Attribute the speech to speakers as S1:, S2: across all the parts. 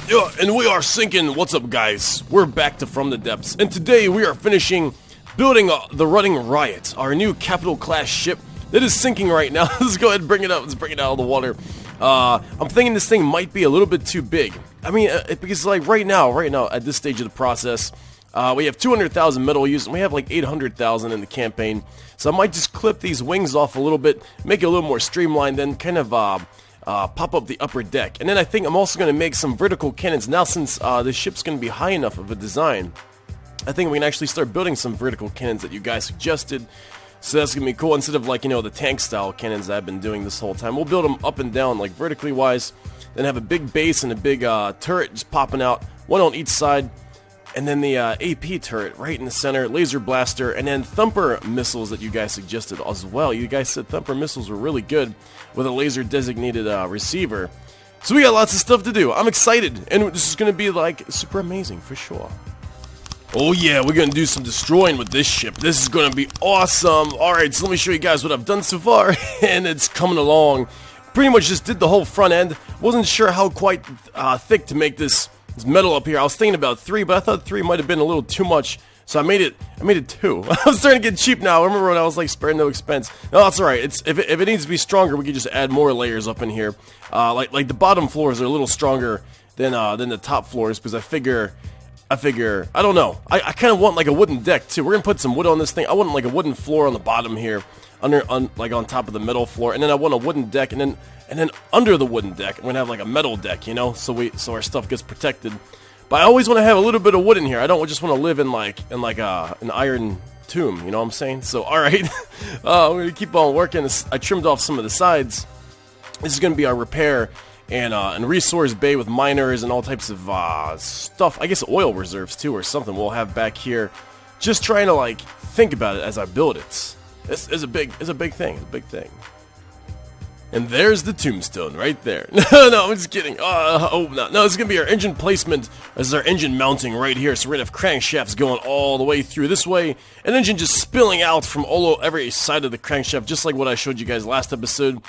S1: Yeah, and we are sinking. What's up, guys? We're back to From the Depths, and today we are finishing building the Running Riot, our new capital class ship that is sinking right now. Let's go ahead and bring it up. Let's bring it out of the water. I'm thinking this thing might be a little bit too big. I mean, because like right now, at this stage of the process, we have 200,000 metal used, and we have like 800,000 in the campaign. So I might just clip these wings off a little bit, make it a little more streamlined, then kind of pop up the upper deck. And then I think I'm also going to make some vertical cannons. Now since the ship's going to be high enough of a design, I think we can actually start building some vertical cannons that you guys suggested. So that's going to be cool. Instead of like, you know, the tank style cannons that I've been doing this whole time, we'll build them up and down like vertically wise. Then have a big base and a big turret just popping out, one on each side. And then the AP turret right in the center, laser blaster, and then thumper missiles that you guys suggested as well. You guys said thumper missiles were really good with a laser designated receiver. So we got lots of stuff to do. I'm excited, and this is going to be like super amazing for sure. Oh yeah, we're going to do some destroying with this ship. This is going to be awesome. Alright, so let me show you guys what I've done so far, and it's coming along. Pretty much just did the whole front end. Wasn't sure how quite thick to make this metal up here. I was thinking about 3, but I thought 3 might have been a little too much, so I made it 2. I was starting to get cheap now. I remember when I was like sparing no expense. No, that's alright. If it needs to be stronger, we can just add more layers up in here. Like the bottom floors are a little stronger than the top floors, because I figure I don't know. I kind of want like a wooden deck too. We're gonna put some wood on this thing. I want like a wooden floor on the bottom here, like on top of the metal floor, and then I want a wooden deck, and then under the wooden deck, I'm gonna have like a metal deck, you know, so our stuff gets protected. But I always want to have a little bit of wood in here. I don't just want to live in an iron tomb, you know what I'm saying? So all right, we're gonna keep on working. I trimmed off some of the sides. This is gonna be our repair and resource bay with miners and all types of stuff. I guess oil reserves too, or something we'll have back here. Just trying to like think about it as I build it. This is a big thing. And there's the tombstone right there. No, I'm just kidding. No, this is gonna be our engine placement. This is our engine mounting right here. So we're gonna have crankshafts going all the way through this way, an engine just spilling out from every side of the crankshaft, just like what I showed you guys last episode.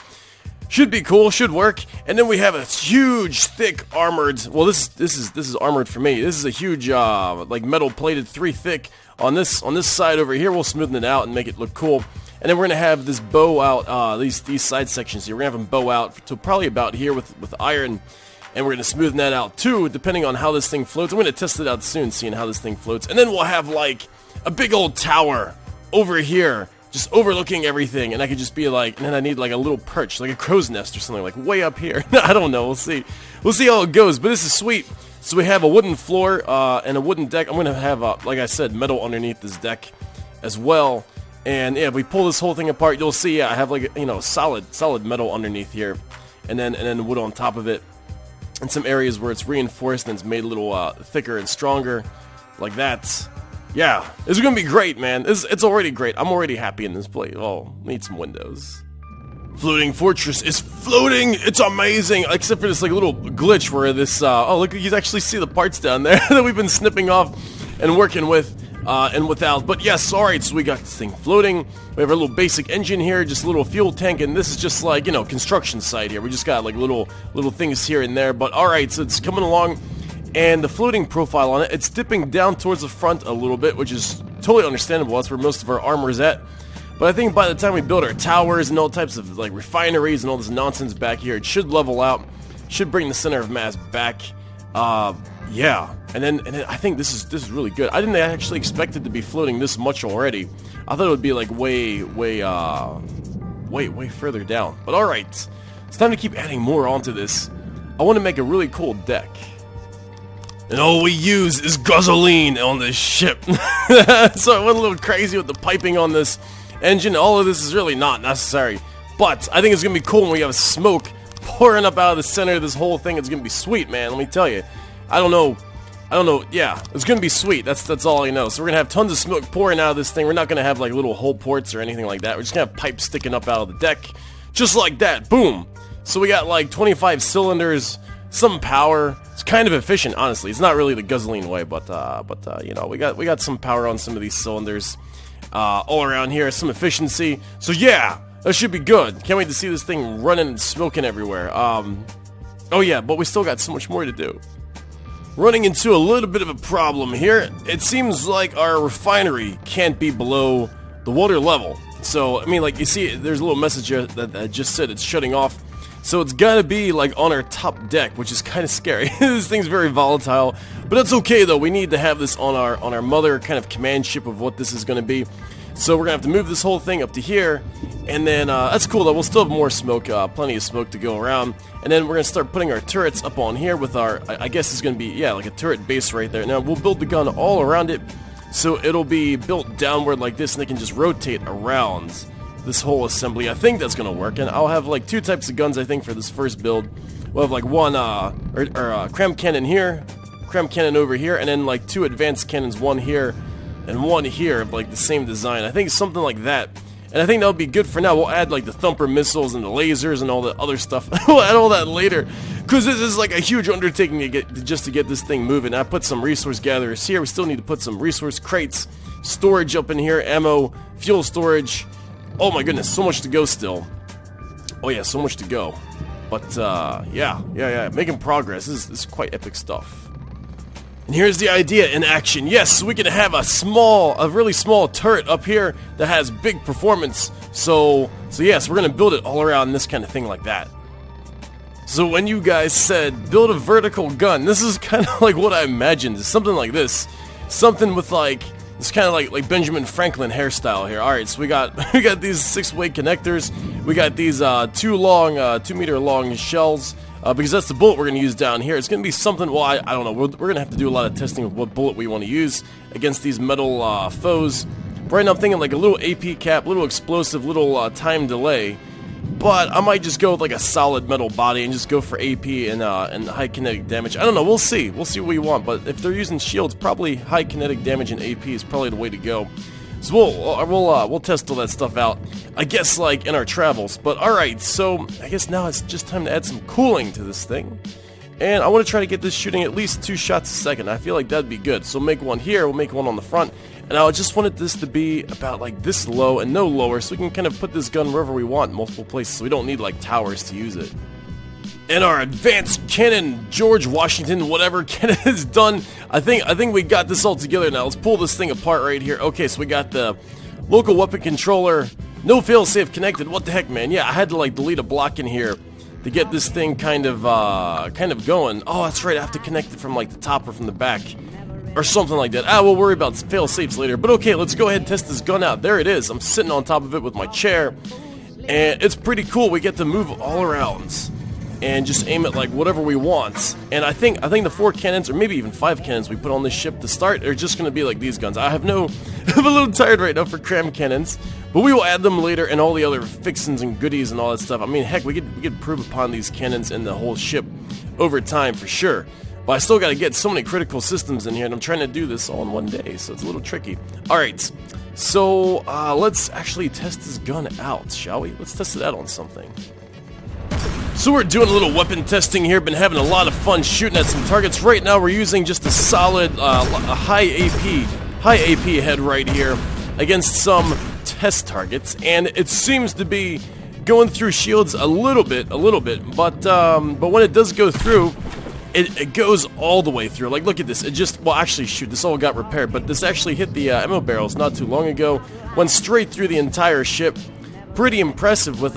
S1: Should be cool, should work. And then we have a huge, thick armored. Well, this is armored for me. This is a huge, like metal plated 3 thick on this side over here. We'll smoothen it out and make it look cool. And then we're gonna have this bow out, these side sections here. We're gonna have them bow out to probably about here with iron, and we're gonna smoothen that out too, depending on how this thing floats. I'm gonna test it out soon, seeing how this thing floats. And then we'll have like a big old tower over here, just overlooking everything, and I could just be like, and then I need like a little perch, like a crow's nest or something, like way up here. I don't know, we'll see how it goes, but this is sweet. So we have a wooden floor and a wooden deck. I'm gonna have, like I said, metal underneath this deck as well. And yeah, if we pull this whole thing apart, you'll see, I have like, you know, solid metal underneath here, and then wood on top of it, and some areas where it's reinforced and it's made a little thicker and stronger, like that. Yeah, this is gonna be great, man. It's already great. I'm already happy in this place. Oh, need some windows. Floating fortress is floating. It's amazing, except for this like little glitch where this. Oh, look, you can actually see the parts down there that we've been snipping off and working with and without. But yes, alright. So we got this thing floating. We have our little basic engine here, just a little fuel tank, and this is just like, you know, construction site here. We just got like little things here and there. But alright, so it's coming along. And the floating profile on it, it's dipping down towards the front a little bit, which is totally understandable. That's where most of our armor is at. But I think by the time we build our towers and all types of like refineries and all this nonsense back here, it should level out, should bring the center of mass back. Yeah. And then I think this is really good. I didn't actually expect it to be floating this much already. I thought it would be like way further down. But all right, it's time to keep adding more onto this. I want to make a really cool deck. And all we use is gasoline on this ship. So I went a little crazy with the piping on this engine. All of this is really not necessary. But I think it's going to be cool when we have smoke pouring up out of the center of this whole thing. It's going to be sweet, man. Let me tell you. I don't know. Yeah, it's going to be sweet. That's all I know. So we're going to have tons of smoke pouring out of this thing. We're not going to have like little hole ports or anything like that. We're just going to have pipes sticking up out of the deck. Just like that. Boom. So we got like 25 cylinders, some power. It's kind of efficient, honestly. It's not really the gasoline way, but you know, we got some power on some of these cylinders all around here, some efficiency. So yeah, that should be good. Can't wait to see this thing running and smoking everywhere. Oh yeah, but we still got so much more to do. running into a little bit of a problem here. It seems like our refinery can't be below the water level. So, I mean, like, you see, there's a little message here that just said it's shutting off. So it's gotta be, like, on our top deck, which is kind of scary. This thing's very volatile. But that's okay, though. We need to have this on our mother kind of command ship of what this is gonna be. So we're gonna have to move this whole thing up to here. And then, that's cool, though. We'll still have more smoke, plenty of smoke to go around. And then we're gonna start putting our turrets up on here with our, I guess it's gonna be, yeah, like a turret base right there. Now, we'll build the gun all around it. So it'll be built downward like this, and they can just rotate around this whole assembly. I think that's gonna work, and I'll have like 2 types of guns, I think, for this first build. We'll have like one cram cannon here, cram cannon over here, and then like 2 advanced cannons, one here and one here, of like the same design. I think something like that. And I think that'll be good for now. We'll add like the thumper missiles and the lasers and all the other stuff. We'll add all that later, because this is like a huge undertaking to get just to get this thing moving. I put some resource gatherers here. We still need to put some resource crates, storage up in here, ammo, fuel storage. Oh my goodness, so much to go still. Oh yeah, so much to go. But yeah, making progress. This is quite epic stuff. And here's the idea in action. Yes, we can have a really small turret up here that has big performance. So yes, we're gonna build it all around this kind of thing like that. So when you guys said build a vertical gun, this is kind of like what I imagined. It's something like this, something with like it's kind of like Benjamin Franklin hairstyle here. All right, so we got these 6-way connectors. We got these 2 meter long shells. Because that's the bullet we're going to use down here. It's going to be something, well, I don't know. We're going to have to do a lot of testing of what bullet we want to use against these metal foes. Right now I'm thinking like a little AP cap, little explosive, little time delay. But I might just go with like a solid metal body and just go for AP and high kinetic damage. I don't know. We'll see. We'll see what we want. But if they're using shields, probably high kinetic damage and AP is probably the way to go. So we'll test all that stuff out, I guess, like in our travels. But alright, so I guess now it's just time to add some cooling to this thing. And I want to try to get this shooting at least 2 shots a second. I feel like that'd be good. So make one here, we'll make one on the front. And I just wanted this to be about like this low and no lower, so we can kind of put this gun wherever we want, multiple places, so we don't need like towers to use it. And our advanced cannon, George Washington, whatever cannon is done. I think we got this all together now. Let's pull this thing apart right here. Okay, so we got the local weapon controller, no failsafe connected. What the heck, man? Yeah, I had to like delete a block in here to get this thing kind of going. Oh, that's right. I have to connect it from like the top or from the back, or something like that. We'll worry about fail-safes later. But okay, let's go ahead and test this gun out. There it is. I'm sitting on top of it with my chair, and it's pretty cool. We get to move all around and just aim it like whatever we want. And I think the 4 cannons, or maybe even 5 cannons we put on this ship to start are just going to be like these guns. I'm a little tired right now for cram cannons, but we will add them later and all the other fixins and goodies and all that stuff. I mean, heck, we could improve upon these cannons and the whole ship over time for sure. But I still got to get so many critical systems in here, and I'm trying to do this all in one day, so it's a little tricky. Alright, so let's actually test this gun out, shall we? Let's test it out on something. So we're doing a little weapon testing here, been having a lot of fun shooting at some targets. Right now we're using just a solid a high AP head right here against some test targets, and it seems to be going through shields a little bit, but when it does go through, it goes all the way through. Like, look at this. It just, well, actually, shoot, this all got repaired, but this actually hit the ammo barrels not too long ago, went straight through the entire ship. Pretty impressive with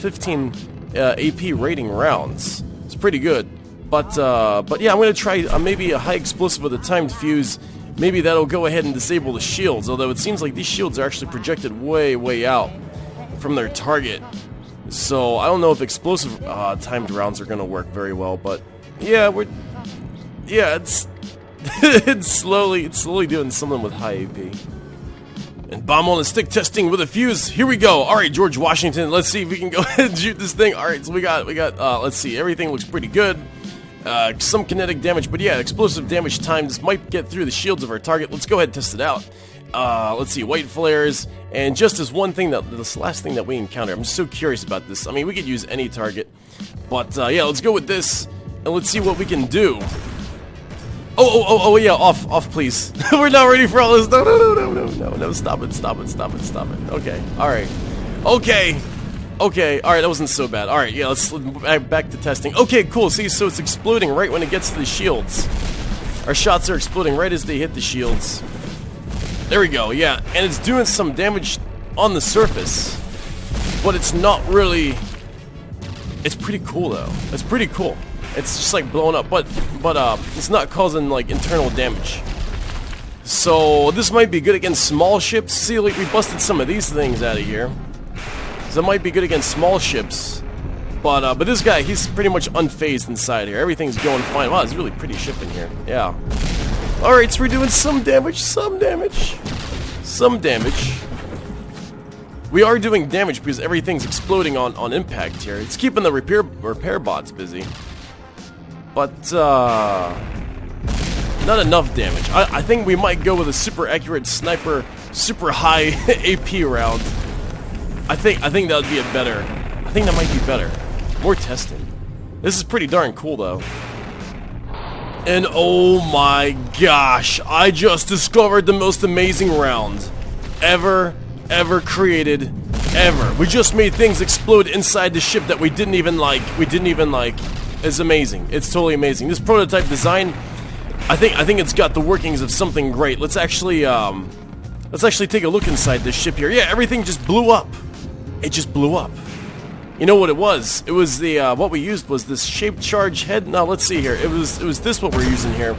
S1: 15 AP rating rounds. It's pretty good. But yeah, I'm gonna try maybe a high explosive with a timed fuse. Maybe that'll go ahead and disable the shields, although it seems like these shields are actually projected way out from their target. So I don't know if explosive timed rounds are gonna work very well, but yeah, it's it's slowly doing something with high AP. And bomb on the stick testing with a fuse. Here we go. All right, George Washington. Let's see if we can go ahead and shoot this thing. All right, so we got. Let's see. Everything looks pretty good. Some kinetic damage, but yeah, explosive damage time. This might get through the shields of our target. Let's go ahead and test it out. Let's see. White flares, and just as one thing this last thing that we encounter. I'm so curious about this. I mean, we could use any target, but yeah, let's go with this and let's see what we can do. Oh, yeah, off, please. We're not ready for all this. No, stop it. Okay, alright. Okay, alright, that wasn't so bad. Alright, yeah, let's back to testing. Okay, cool, see, so it's exploding right when it gets to the shields. Our shots are exploding right as they hit the shields. There we go, yeah. And it's doing some damage on the surface. But it's not really... It's pretty cool, though. It's pretty cool. It's just, like, blowing up. But it's not causing, like, internal damage. So, this might be good against small ships. See, like, we busted some of these things out of here. So, it might be good against small ships. But this guy, he's pretty much unfazed inside here. Everything's going fine. Wow, it's a really pretty ship in here. Yeah. Alright, so we're doing some damage. Some damage. We are doing damage because everything's exploding on impact here. It's keeping the repair bots busy. But, not enough damage. I think we might go with a super accurate sniper, super high AP round. I think that would be a better... I think that might be better. More testing. This is pretty darn cool, though. And oh my gosh, I just discovered the most amazing round ever created, ever. We just made things explode inside the ship that we didn't even like. It's amazing. It's totally amazing. This prototype design, I think it's got the workings of something great. Let's actually take a look inside this ship here. Yeah, everything just blew up. It just blew up. You know what it was? It was the, what we used was this shaped charge head. Now, let's see here. It was this what we're using here.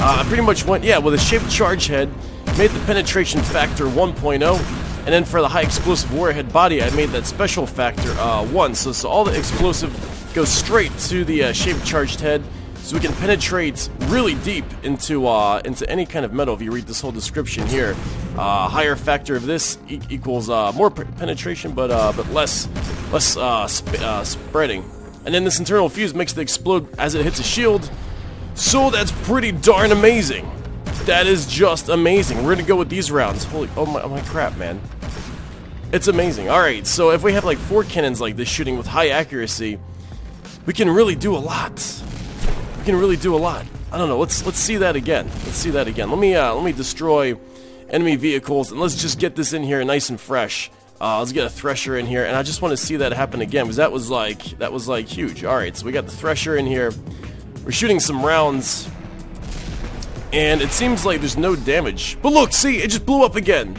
S1: I pretty much went, yeah, with a shaped charge head, made the penetration factor 1.0, and then for the high explosive warhead body, I made that special factor 1. So all the explosive goes straight to the shaped charged head, so we can penetrate really deep into any kind of metal. If you read this whole description here, higher factor of this equals more penetration, but less spreading. And then this internal fuse makes it explode as it hits a shield. So that's pretty darn amazing. That is just amazing. We're gonna go with these rounds. Holy, oh my crap, man! It's amazing. All right, so if we have like 4 cannons like this shooting with high accuracy, we can really do a lot. We can really do a lot. I don't know. Let's see that again. Let's see that again. Let me destroy enemy vehicles and let's just get this in here nice and fresh. Let's get a thresher in here, and I just want to see that happen again because that was like huge. All right, so we got the thresher in here. We're shooting some rounds, and it seems like there's no damage. But look, see, it just blew up again.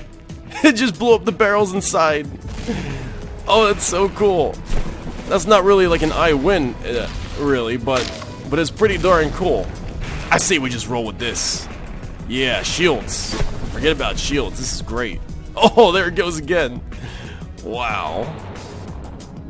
S1: It just blew up the barrels inside. Oh, that's so cool. That's not really like an I win, really, but it's pretty darn cool. I say we just roll with this. Yeah, shields. Forget about shields. This is great. Oh, there it goes again. Wow.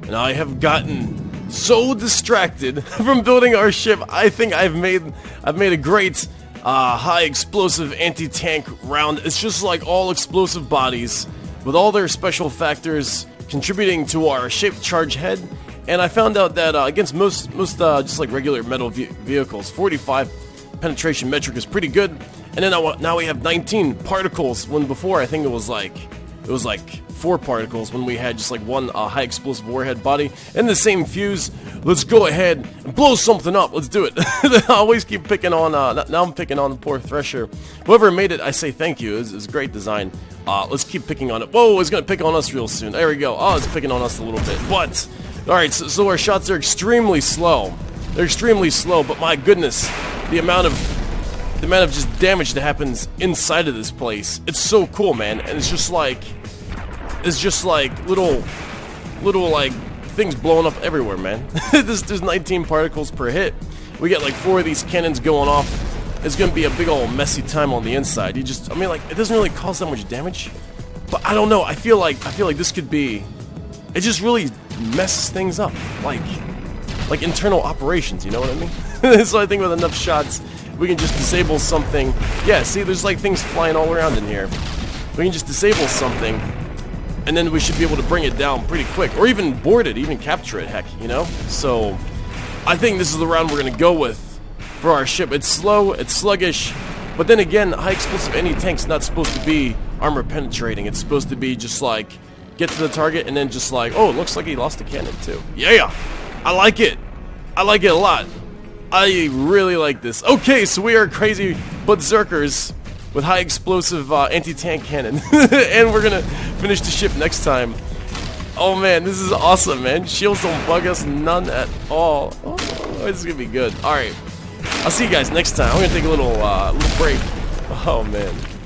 S1: And I have gotten so distracted from building our ship. I think I've made a great high explosive anti-tank round. It's just like all explosive bodies with all their special factors contributing to our shaped charge head. And I found out that against most just like regular metal vehicles, 45 penetration metric is pretty good. And then now we have 19 particles, when before I think it was like 4 particles when we had just like one high explosive warhead body and the same fuse. Let's go ahead and blow something up. Let's do it. I always keep picking on. Now I'm picking on the poor Thresher. Whoever made it, I say thank you. It's great design. Let's keep picking on it. Whoa, it's gonna pick on us real soon. There we go. Oh, it's picking on us a little bit. But all right, so our shots are extremely slow. They're extremely slow, but my goodness, the amount of just damage that happens inside of this place. It's so cool, man. And it's just like little like things blowing up everywhere, man. There's 19 particles per hit. We get like 4 of these cannons going off. It's gonna be a big old messy time on the inside. I mean, like, it doesn't really cause that much damage, but I don't know. I feel like this could be. It just really messes things up, like internal operations. You know what I mean? So I think with enough shots, we can just disable something. Yeah, see, there's like things flying all around in here. We can just disable something, and then we should be able to bring it down pretty quick, or even board it, even capture it, heck, you know? So, I think this is the round we're gonna go with for our ship. It's slow, it's sluggish, but then again, high explosive anti-tank's not supposed to be armor penetrating. It's supposed to be just like, get to the target, and then just like, oh, it looks like he lost a cannon too. Yeah! I like it! I like it a lot. I really like this. Okay, so we are crazy Budserkers with high explosive anti-tank cannon. And we're gonna finish the ship next time. Oh man, this is awesome, man. Shields don't bug us none at all. Oh, this is gonna be good. Alright. I'll see you guys next time. I'm gonna take a little break. Oh man.